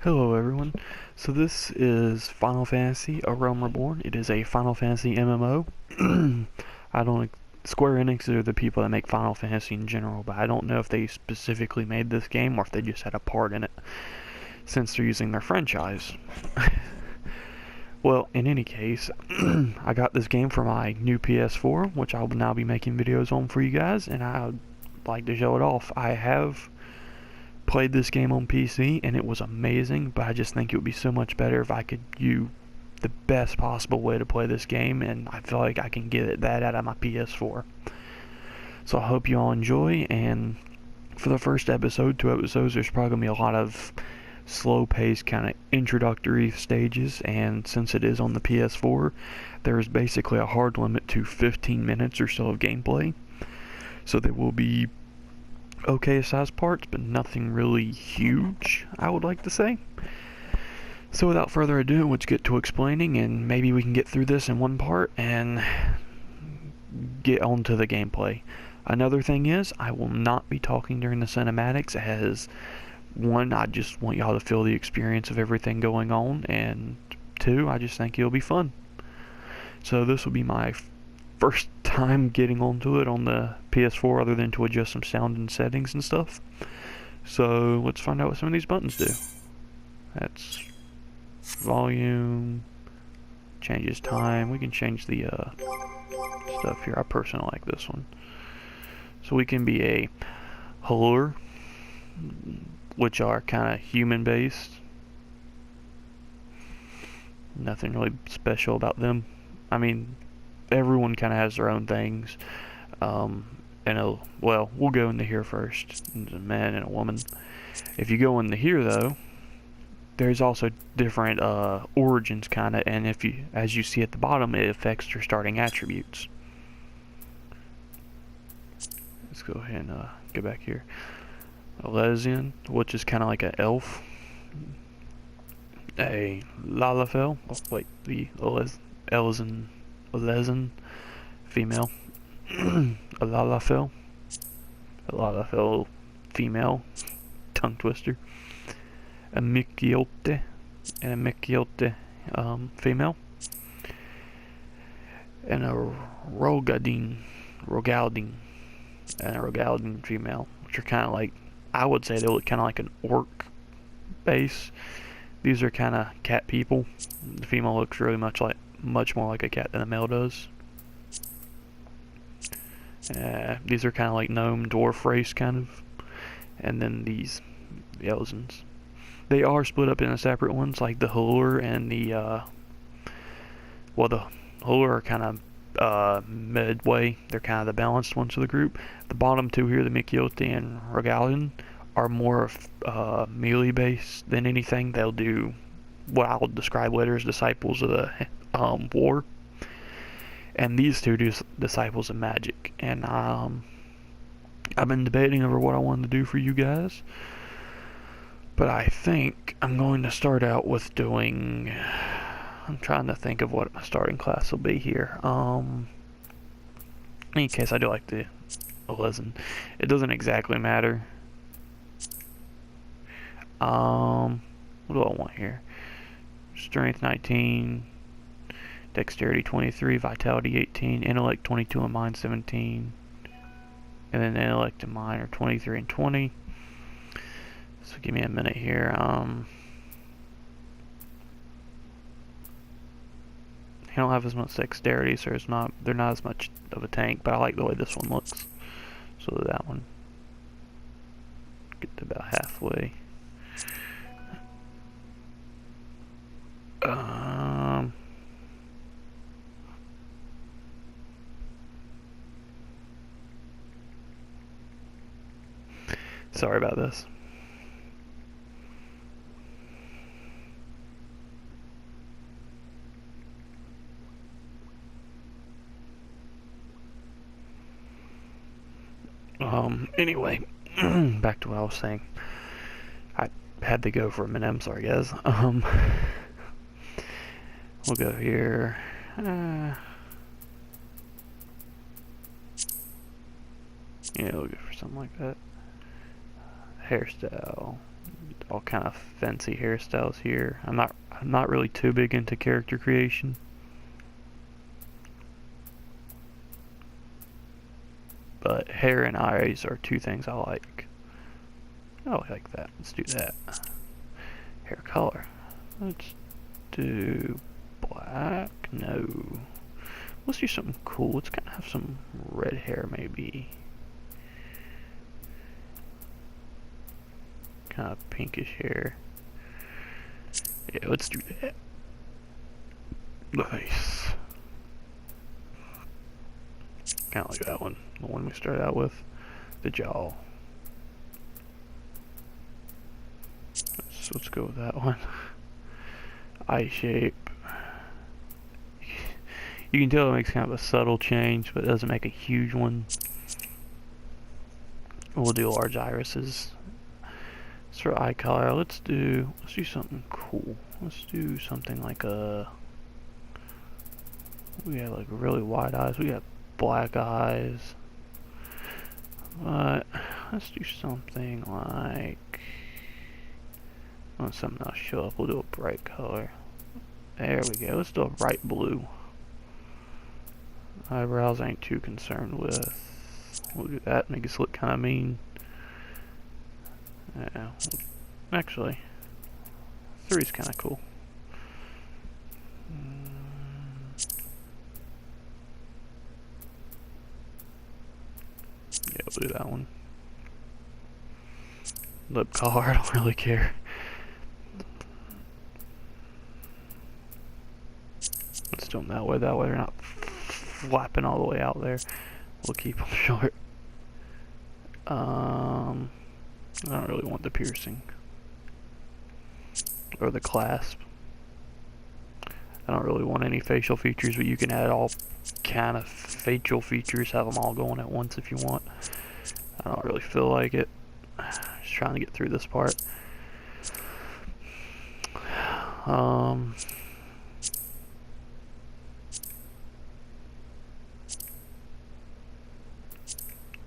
Hello everyone. So this is Final Fantasy: A Realm Reborn. It is a Final Fantasy MMO. I don't Square Enix are the people that make Final Fantasy in general, but I don't know if they specifically made this game or if they just had a part in it since they're using their franchise. Well, in any case, I got this game for my new PS4, which I will now be making videos on for you guys, and I'd like to show it off. I have played this game on PC and it was amazing, but I just think it would be so much better if I could use the best possible way to play this game, and I feel like I can get that out of my PS4. So I hope you all enjoy, and for the first episode, 2 episodes, there's probably going to be a lot of slow-paced kind of introductory stages, and since it is on the PS4, there is basically a hard limit to 15 minutes or so of gameplay. So there will be okay sized parts, but nothing really huge, I would like to say. So without further ado, let's get to explaining, and maybe we can get through this in one part and get on to the gameplay. Another thing is, I will not be talking during the cinematics, as one, I just want y'all to feel the experience of everything going on, and two, I just think it'll be fun. So this will be my first time getting onto it on the PS4 other than to adjust some sound and settings and stuff. So let's find out what some of these buttons do. That's volume, changes time. We can change the stuff here. I personally like this one. So we can be a healer, which are kind of human based. Nothing really special about them. I mean, everyone kind of has their own things. Well, we'll go into here first. There's a man and a woman. If you go into here, though, there's also different origins, kind of, and as you see at the bottom, it affects your starting attributes. Let's go ahead and go back here. Elysian, which is kind of like an elf. A Lalafell. Oh, wait, the Elysian female. A Lalafell female. Tongue twister. A Mikiote and a Mikiote female. And a Rogaldine and a Rogaldine female, which are kind of like, I would say they look kind of like an orc base. These are kind of cat people. The female looks really much more like a cat than the male does. These are kind of like gnome dwarf race, kind of. And then the Elzins. They are split up into separate ones, like the Halur and the the Halur are kind of midway. They're kind of the balanced ones of the group. The bottom two here, the Mikiote and Rogalian, are more melee based than anything. They'll do what I will describe later as disciples of the war. And these two do disciples of magic. And I've been debating over what I wanted to do for you guys, but I think I'm going to start out with doing, I'm trying to think of what my starting class will be here. In any case, I do like the Elysian. It doesn't exactly matter. What do I want here? Strength 19, Dexterity 23, Vitality 18, Intellect 22, and Mind 17. And then Intellect and Mind are 23 and 20. So give me a minute here. I don't have as much dexterity, so they're not as much of a tank, but I like the way this one looks. So that one, get to about halfway. Sorry about this. Anyway, back to what I was saying. I had to go for a minute, I'm sorry guys. We'll go here. Yeah, we'll go for something like that. Hairstyle. all kind of fancy hairstyles here. I'm not really too big into character creation. But hair and eyes are two things I like. I like that. Let's do that. Hair color. Let's do black. No. Let's do something cool. Let's kind of have some red hair maybe. Kind of pinkish hair. Yeah, let's do that. Nice. Kind of like that one. The one we started out with. The jaw. Let's go with that one. Eye shape. You can tell it makes kind of a subtle change, but it doesn't make a huge one. We'll do large irises. As for eye color, let's do something cool. Let's do something like we have like really wide eyes. We got black eyes. But let's do something like, something else show up. We'll do a bright color. There we go. Let's do a bright blue. Eyebrows I ain't too concerned with. We'll do that. Make us look kind of mean. Yeah. Actually, 3's kind of cool. Yeah, we'll do that one. Lip color, I don't really care. Let's do them that way they're not flapping all the way out there. We'll keep them short. I don't really want the piercing. Or the clasp. I don't really want any facial features, but you can add all kind of facial features, have them all going at once if you want. I don't really feel like it. Just trying to get through this part.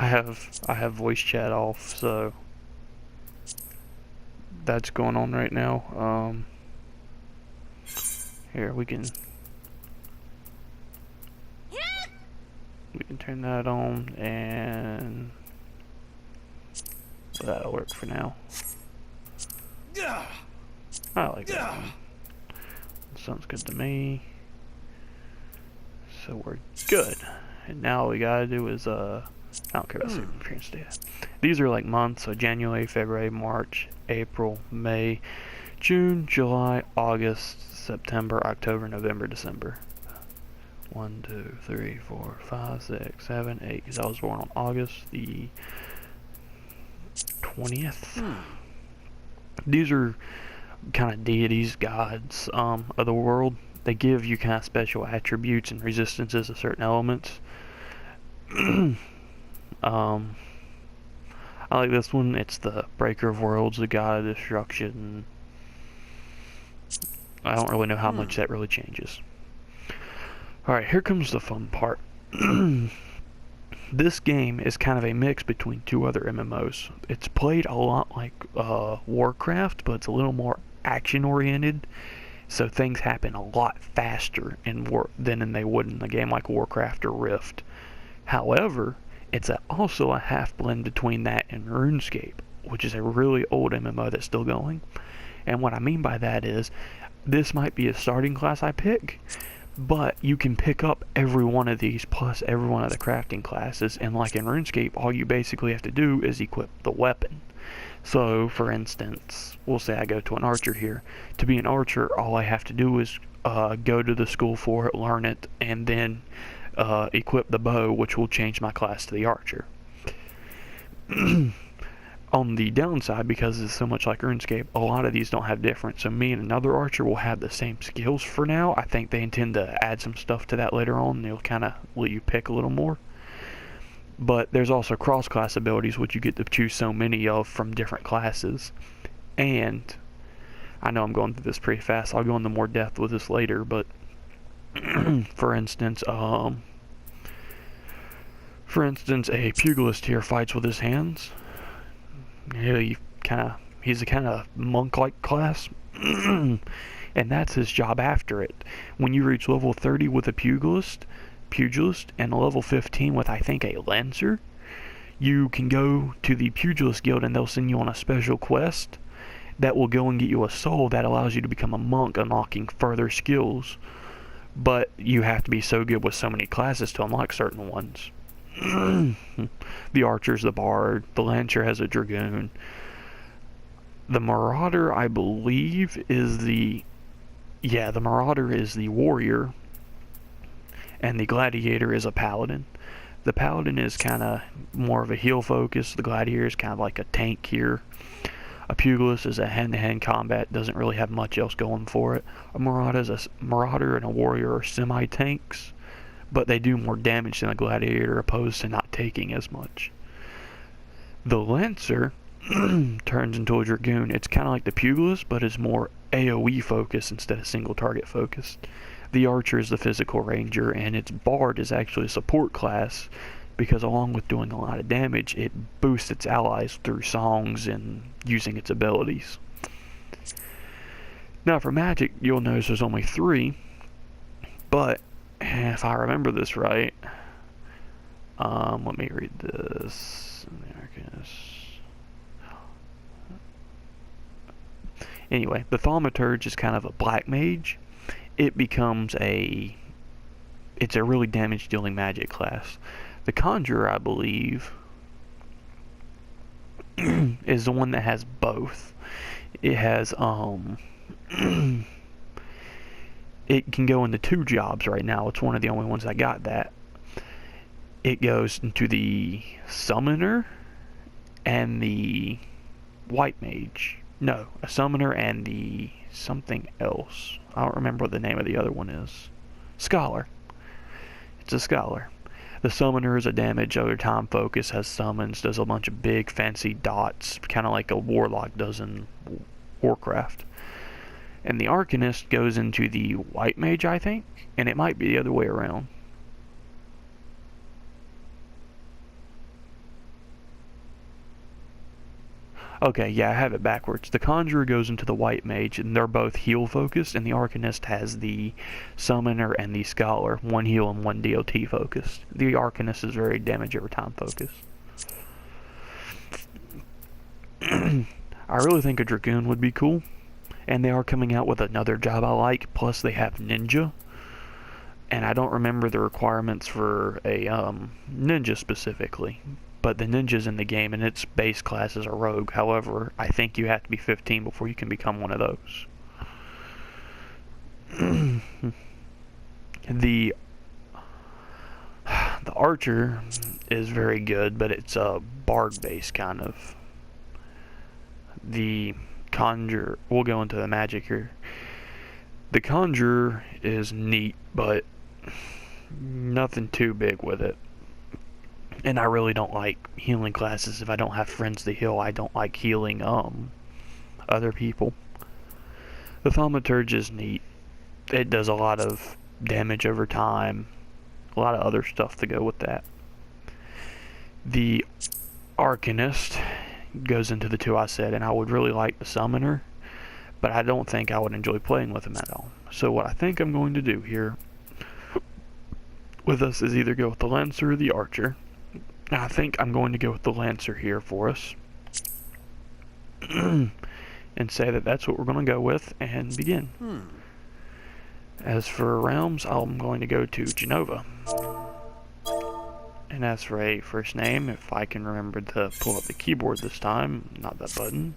I have voice chat off, so that's going on right now. Here we can turn that on, and that'll work for now. I like that one. Sounds good to me. So we're good. And now all we gotta do is I don't care about saving appearance data. These are like months, so January, February, March, April, May, June, July, August, September, October, November, December. 1, 2, 3, 4, 5, 6, 7, 8. Because I was born on August the 20th. These are kind of deities, gods of the world. They give you kind of special attributes and resistances to certain elements. I like this one. It's the Breaker of Worlds, the God of Destruction. I don't really know how much that really changes. Alright, here comes the fun part. This game is kind of a mix between two other MMOs. It's played a lot like Warcraft, but it's a little more action-oriented. So things happen a lot faster than they would in a game like Warcraft or Rift. However, it's also a half blend between that and RuneScape, which is a really old MMO that's still going. And what I mean by that is, this might be a starting class I pick, but you can pick up every one of these plus every one of the crafting classes, and like in RuneScape, all you basically have to do is equip the weapon. So, for instance, we'll say I go to an archer here. To be an archer, all I have to do is go to the school for it, learn it, and then equip the bow, which will change my class to the archer. On the downside, because it's so much like RuneScape, a lot of these don't have difference. So me and another archer will have the same skills for now. I think they intend to add some stuff to that later on. They'll kind of let you pick a little more. But there's also cross-class abilities, which you get to choose so many of from different classes. And I know I'm going through this pretty fast. I'll go into more depth with this later, but for instance, a pugilist here fights with his hands. He He's a kind of monk-like class, and that's his job after it. When you reach level 30 with a pugilist, and level 15 with, I think, a lancer, you can go to the pugilist guild and they'll send you on a special quest that will go and get you a soul that allows you to become a monk, unlocking further skills. But you have to be so good with so many classes to unlock certain ones. The archer's the bard, the lancer has a dragoon. The marauder, I believe, is the marauder is the warrior, and the gladiator is a paladin. The paladin is kind of more of a heal focus. The gladiator is kind of like a tank here. A pugilist is a hand-to-hand combat, doesn't really have much else going for it. A marauder and a warrior are semi-tanks, but they do more damage than a gladiator, opposed to not taking as much. The lancer turns into a dragoon. It's kind of like the pugilist, but is more AoE focused instead of single target focused. The archer is the physical ranger, and its bard is actually a support class, because along with doing a lot of damage, it boosts its allies through songs and using its abilities. Now for magic, you'll notice there's only 3, but if I remember this right, let me read this. Anyway, the thaumaturge is kind of a black mage. It's a really damage dealing magic class. The conjurer, I believe, is the one that has both. It has it can go into 2 jobs right now. It's one of the only ones that got that. It goes into the summoner and the white mage. No, a summoner and the something else. I don't remember what the name of the other one is. Scholar. It's a scholar. The summoner is a damage over time focus, has summons, does a bunch of big fancy dots, kind of like a warlock does in Warcraft. And the arcanist goes into the white mage, I think, and it might be the other way around. Okay, yeah, I have it backwards. The conjurer goes into the white mage, and they're both heal focused, and the arcanist has the summoner and the scholar, 1 heal and 1 DOT focused. The arcanist is very damage over time focused. I really think a dragoon would be cool, and they are coming out with another job I like, plus they have ninja, and I don't remember the requirements for a ninja specifically. But the ninja's in the game, and its base class is a rogue. However, I think you have to be 15 before you can become one of those. The archer is very good, but it's a bard base kind of. The conjure, we'll go into the magic here. The conjurer is neat, but nothing too big with it. And I really don't like healing classes. If I don't have friends to heal, I don't like healing other people. The thaumaturge is neat. It does a lot of damage over time. A lot of other stuff to go with that. The arcanist goes into the 2 I said, and I would really like the summoner, but I don't think I would enjoy playing with him at all. So what I think I'm going to do here with us is either go with the lancer or the archer. I think I'm going to go with the lancer here for us. And say that that's what we're going to go with and begin. As for realms, I'm going to go to Genova. And as for a first name, if I can remember to pull up the keyboard this time, not that button.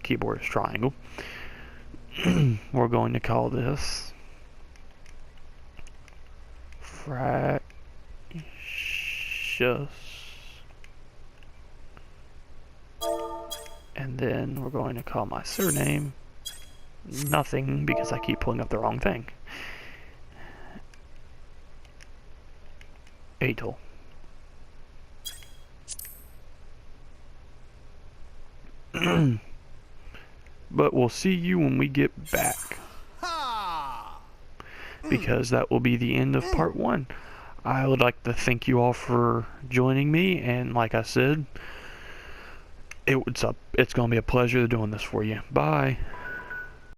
Keyboard is triangle. We're going to call this Fractious. And then we're going to call my surname nothing, because I keep pulling up the wrong thing. Atel. But we'll see you when we get back, because that will be the end of part 1. I would like to thank you all for joining me, and like I said, it's gonna be a pleasure doing this for you. Bye.